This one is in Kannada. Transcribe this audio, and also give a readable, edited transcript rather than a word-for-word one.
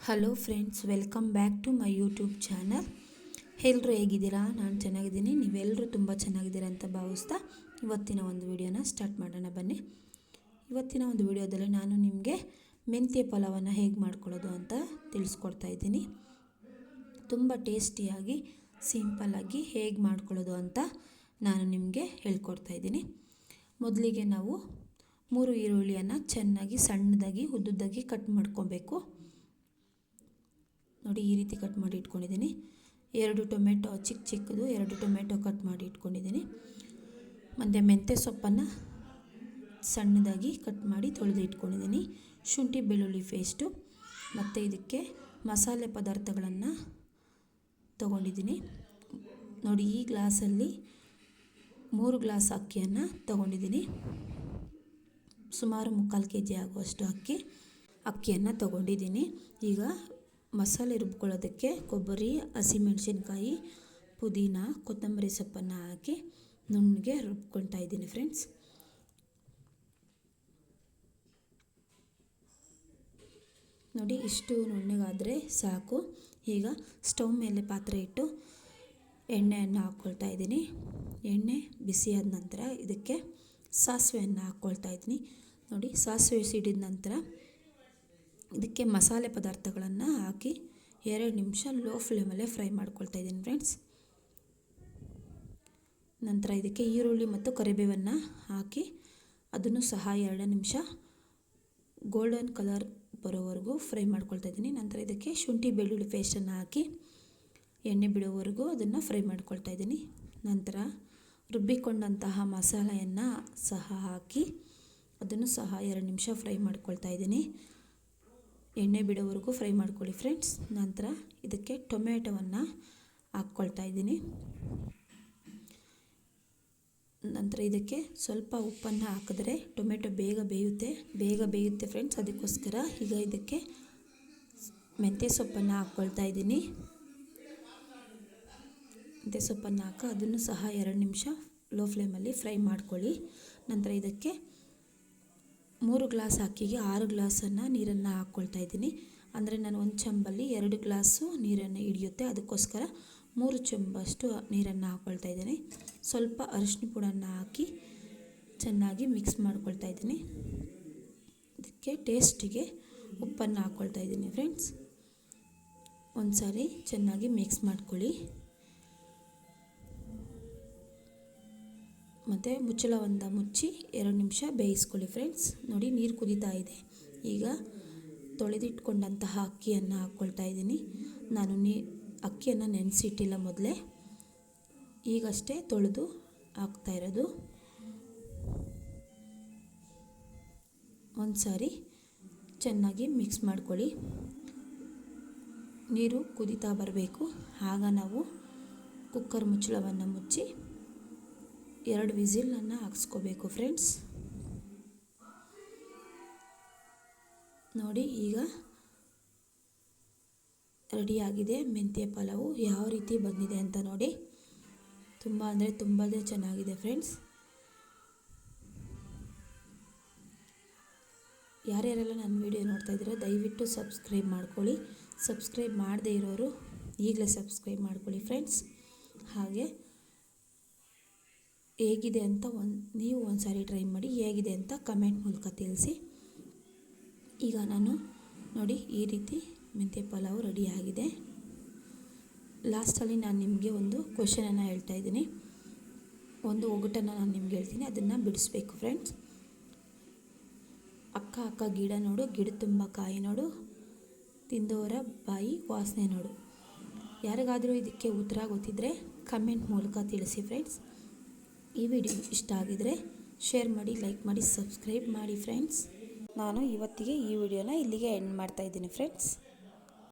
Hello friends, welcome back to my YouTube channel. ಎಲ್ಲರೂ ಹೇಗಿದ್ದೀರಾ? ನಾನು ಚೆನ್ನಾಗಿದ್ದೀನಿ. ನೀವೆಲ್ಲರೂ ತುಂಬ ಚೆನ್ನಾಗಿದ್ದೀರಾ ಅಂತ ಭಾವಿಸ್ತಾ ಇವತ್ತಿನ ಒಂದು ವಿಡಿಯೋನ ಸ್ಟಾರ್ಟ್ ಮಾಡೋಣ ಬನ್ನಿ. ಇವತ್ತಿನ ಒಂದು ವಿಡಿಯೋದಲ್ಲಿ ನಾನು ನಿಮಗೆ ಮೆಂತ್ಯ ಪಲಾವನ್ನು ಹೇಗೆ ಮಾಡ್ಕೊಳ್ಳೋದು ಅಂತ ತಿಳಿಸ್ಕೊಡ್ತಾ ಇದ್ದೀನಿ. ತುಂಬ ಟೇಸ್ಟಿಯಾಗಿ ಸಿಂಪಲ್ಲಾಗಿ ಹೇಗೆ ಮಾಡ್ಕೊಳ್ಳೋದು ಅಂತ ನಾನು ನಿಮಗೆ ಹೇಳ್ಕೊಡ್ತಾ ಇದ್ದೀನಿ. ಮೊದಲಿಗೆ ನಾವು 3 ಈರುಳ್ಳಿಯನ್ನು ಚೆನ್ನಾಗಿ ಸಣ್ಣದಾಗಿ ಉದ್ದುದ್ದಾಗಿ ಕಟ್ ಮಾಡ್ಕೊಬೇಕು. ನೋಡಿ, ಈ ರೀತಿ ಕಟ್ ಮಾಡಿ ಇಟ್ಕೊಂಡಿದ್ದೀನಿ. 2 ಟೊಮೆಟೊ ಚಿಕ್ಕದು 2 ಟೊಮೆಟೊ ಕಟ್ ಮಾಡಿ ಇಟ್ಕೊಂಡಿದ್ದೀನಿ. ಮತ್ತು ಮೆಂತ್ಯ ಸೊಪ್ಪನ್ನು ಸಣ್ಣದಾಗಿ ಕಟ್ ಮಾಡಿ ತೊಳೆದು ಇಟ್ಕೊಂಡಿದ್ದೀನಿ. ಶುಂಠಿ ಬೆಳ್ಳುಳ್ಳಿ ಪೇಸ್ಟು ಮತ್ತು ಇದಕ್ಕೆ ಮಸಾಲೆ ಪದಾರ್ಥಗಳನ್ನು ತೊಗೊಂಡಿದ್ದೀನಿ. ನೋಡಿ, ಈ ಗ್ಲಾಸಲ್ಲಿ 3 ಗ್ಲಾಸ್ ಅಕ್ಕಿಯನ್ನು ತೊಗೊಂಡಿದ್ದೀನಿ. ಸುಮಾರು 3/4 kg ಆಗುವಷ್ಟು ಅಕ್ಕಿಯನ್ನು ತೊಗೊಂಡಿದ್ದೀನಿ. ಈಗ ಮಸಾಲೆ ರುಬ್ಕೊಳ್ಳೋದಕ್ಕೆ ಕೊಬ್ಬರಿ, ಹಸಿಮೆಣಸಿನ್ಕಾಯಿ, ಪುದೀನ, ಕೊತ್ತಂಬರಿ ಸೊಪ್ಪನ್ನು ಹಾಕಿ ನುಣ್ಣಗೆ ರುಬ್ಕೊಳ್ತಾ ಇದ್ದೀನಿ ಫ್ರೆಂಡ್ಸ್. ನೋಡಿ, ಇಷ್ಟು ನುಣ್ಣಗಾದರೆ ಸಾಕು. ಈಗ ಸ್ಟವ್ ಮೇಲೆ ಪಾತ್ರೆ ಇಟ್ಟು ಎಣ್ಣೆಯನ್ನು ಹಾಕ್ಕೊಳ್ತಾ ಇದ್ದೀನಿ. ಎಣ್ಣೆ ಬಿಸಿಯಾದ ನಂತರ ಇದಕ್ಕೆ ಸಾಸಿವೆಯನ್ನು ಹಾಕ್ಕೊಳ್ತಾ ಇದ್ದೀನಿ. ನೋಡಿ, ಸಾಸಿವೆ ಸಿಡಿದ ನಂತರ ಇದಕ್ಕೆ ಮಸಾಲೆ ಪದಾರ್ಥಗಳನ್ನು ಹಾಕಿ 2 ನಿಮಿಷ ಲೋ ಫ್ಲೇಮಲ್ಲೇ ಫ್ರೈ ಮಾಡ್ಕೊಳ್ತಾ ಇದ್ದೀನಿ ಫ್ರೆಂಡ್ಸ್. ನಂತರ ಇದಕ್ಕೆ ಈರುಳ್ಳಿ ಮತ್ತು ಕರಿಬೇವನ್ನು ಹಾಕಿ ಅದನ್ನು ಸಹ 2 ನಿಮಿಷ ಗೋಲ್ಡನ್ ಕಲರ್ ಬರೋವರೆಗೂ ಫ್ರೈ ಮಾಡ್ಕೊಳ್ತಾ ಇದ್ದೀನಿ. ನಂತರ ಇದಕ್ಕೆ ಶುಂಠಿ ಬೆಳ್ಳುಳ್ಳಿ ಪೇಸ್ಟನ್ನು ಹಾಕಿ ಎಣ್ಣೆ ಬಿಡೋವರೆಗೂ ಅದನ್ನು ಫ್ರೈ ಮಾಡ್ಕೊಳ್ತಾ ಇದ್ದೀನಿ. ನಂತರ ರುಬ್ಬಿಕೊಂಡಂತಹ ಮಸಾಲೆಯನ್ನು ಸಹ ಹಾಕಿ ಅದನ್ನು ಸಹ 2 ನಿಮಿಷ ಫ್ರೈ ಮಾಡ್ಕೊಳ್ತಾ ಇದ್ದೀನಿ. ಎಣ್ಣೆ ಬಿಡೋವರೆಗೂ ಫ್ರೈ ಮಾಡ್ಕೊಳ್ಳಿ ಫ್ರೆಂಡ್ಸ್. ನಂತರ ಇದಕ್ಕೆ ಟೊಮೆಟೊವನ್ನು ಹಾಕ್ಕೊಳ್ತಾ ಇದ್ದೀನಿ. ನಂತರ ಇದಕ್ಕೆ ಸ್ವಲ್ಪ ಉಪ್ಪನ್ನು ಹಾಕಿದ್ರೆ ಟೊಮೆಟೊ ಬೇಗ ಬೇಯುತ್ತೆ ಫ್ರೆಂಡ್ಸ್. ಅದಕ್ಕೋಸ್ಕರ ಈಗ ಇದಕ್ಕೆ ಮೆಂತ್ಯ ಸೊಪ್ಪನ್ನು ಹಾಕ್ಕೊಳ್ತಾ ಇದ್ದೀನಿ. ಮೆಂತ್ಯ ಸೊಪ್ಪನ್ನು ಹಾಕಿ ಅದನ್ನು ಸಹ 2 ನಿಮಿಷ ಲೋ ಫ್ಲೇಮಲ್ಲಿ ಫ್ರೈ ಮಾಡ್ಕೊಳ್ಳಿ. ನಂತರ ಇದಕ್ಕೆ 3 ಗ್ಲಾಸ್ ಅಕ್ಕಿಗೆ 6 ಗ್ಲಾಸನ್ನು ನೀರನ್ನು ಹಾಕ್ಕೊಳ್ತಾ ಇದ್ದೀನಿ. ಅಂದರೆ ನಾನು 1 ಚಂಬಲ್ಲಿ 2 ಗ್ಲಾಸು ನೀರನ್ನು ಹಿಡಿಯುತ್ತೆ. ಅದಕ್ಕೋಸ್ಕರ 3 ಚಮಚಷ್ಟು ನೀರನ್ನು ಹಾಕ್ಕೊಳ್ತಾ ಇದ್ದೀನಿ. ಸ್ವಲ್ಪ ಅರಿಶಿನ ಪುಡಿಯನ್ನು ಹಾಕಿ ಚೆನ್ನಾಗಿ ಮಿಕ್ಸ್ ಮಾಡ್ಕೊಳ್ತಾ ಇದ್ದೀನಿ. ಇದಕ್ಕೆ ಟೇಸ್ಟಿಗೆ ಉಪ್ಪನ್ನು ಹಾಕ್ಕೊಳ್ತಾ ಇದ್ದೀನಿ ಫ್ರೆಂಡ್ಸ್. ಒಂದು ಸಾರಿ ಚೆನ್ನಾಗಿ ಮಿಕ್ಸ್ ಮಾಡ್ಕೊಳ್ಳಿ. ಮತ್ತು ಮುಚ್ಚಳವನ್ನು ಮುಚ್ಚಿ 2 ನಿಮಿಷ ಬೇಯಿಸ್ಕೊಳ್ಳಿ ಫ್ರೆಂಡ್ಸ್. ನೋಡಿ, ನೀರು ಕುದೀತಾ ಇದೆ. ಈಗ ತೊಳೆದಿಟ್ಕೊಂಡಂತಹ ಅಕ್ಕಿಯನ್ನು ಹಾಕ್ಕೊಳ್ತಾ ಇದ್ದೀನಿ. ನಾನು ಅಕ್ಕಿಯನ್ನು ನೆನೆಸಿಟ್ಟಿಲ್ಲ ಮೊದಲೇ, ಈಗಷ್ಟೇ ತೊಳೆದು ಹಾಕ್ತಾ ಇರೋದು. ಒಂದು ಸಾರಿ ಚೆನ್ನಾಗಿ ಮಿಕ್ಸ್ ಮಾಡ್ಕೊಳ್ಳಿ. ನೀರು ಕುದೀತಾ ಬರಬೇಕು. ಆಗ ನಾವು ಕುಕ್ಕರ್ ಮುಚ್ಚಳವನ್ನು ಮುಚ್ಚಿ 2 ವಿಸಿಲನ್ನು ಹಾಕ್ಸ್ಕೋಬೇಕು ಫ್ರೆಂಡ್ಸ್. ನೋಡಿ, ಈಗ ರೆಡಿಯಾಗಿದೆ ಮೆಂತ್ಯ ಪಲಾವು. ಯಾವ ರೀತಿ ಬಂದಿದೆ ಅಂತ ನೋಡಿ. ತುಂಬ ಅಂದರೆ ತುಂಬಾ ಚೆನ್ನಾಗಿದೆ ಫ್ರೆಂಡ್ಸ್. ಯಾರ್ಯಾರೆಲ್ಲ ನನ್ನ ವಿಡಿಯೋ ನೋಡ್ತಾ ಇದ್ದೀರೋ ದಯವಿಟ್ಟು ಸಬ್ಸ್ಕ್ರೈಬ್ ಮಾಡ್ಕೊಳ್ಳಿ. ಸಬ್ಸ್ಕ್ರೈಬ್ ಮಾಡದೇ ಇರೋರು ಈಗಲೇ ಸಬ್ಸ್ಕ್ರೈಬ್ ಮಾಡ್ಕೊಳ್ಳಿ ಫ್ರೆಂಡ್ಸ್. ಹಾಗೆ ಹೇಗಿದೆ ಅಂತ ನೀವು ಒಂದು ಸಾರಿ ಟ್ರೈ ಮಾಡಿ, ಹೇಗಿದೆ ಅಂತ ಕಮೆಂಟ್ ಮೂಲಕ ತಿಳಿಸಿ. ಈಗ ನಾನು ನೋಡಿ, ಈ ರೀತಿ ಮೆಂತ್ಯ ಪಲಾವು ರೆಡಿಯಾಗಿದೆ. ಲಾಸ್ಟಲ್ಲಿ ನಾನು ನಿಮಗೆ ಒಂದು ಕ್ವೆಶನನ್ನು ಹೇಳ್ತಾ ಇದ್ದೀನಿ. ಒಂದು ಒಗಟನ್ನು ನಾನು ನಿಮ್ಗೆ ಹೇಳ್ತೀನಿ, ಅದನ್ನು ಬಿಡಿಸ್ಬೇಕು ಫ್ರೆಂಡ್ಸ್. ಅಕ್ಕ ಗಿಡ ನೋಡು, ಗಿಡ ತುಂಬ ಕಾಯಿ ನೋಡು, ತಿಂದವರ ಬಾಯಿ ವಾಸನೆ ನೋಡು. ಯಾರಿಗಾದರೂ ಇದಕ್ಕೆ ಉತ್ತರ ಗೊತ್ತಿದ್ದರೆ ಕಮೆಂಟ್ ಮೂಲಕ ತಿಳಿಸಿ ಫ್ರೆಂಡ್ಸ್. ಈ ವಿಡಿಯೋ ಇಷ್ಟ ಆಗಿದರೆ ಶೇರ್ ಮಾಡಿ, ಲೈಕ್ ಮಾಡಿ, ಸಬ್ಸ್ಕ್ರೈಬ್ ಮಾಡಿ ಫ್ರೆಂಡ್ಸ್. ನಾನು ಇವತ್ತಿಗೆ ಈ ವಿಡಿಯೋನ ಇಲ್ಲಿಗೆ ಎಂಡ್ ಮಾಡ್ತಾ ಇದ್ದೀನಿ ಫ್ರೆಂಡ್ಸ್.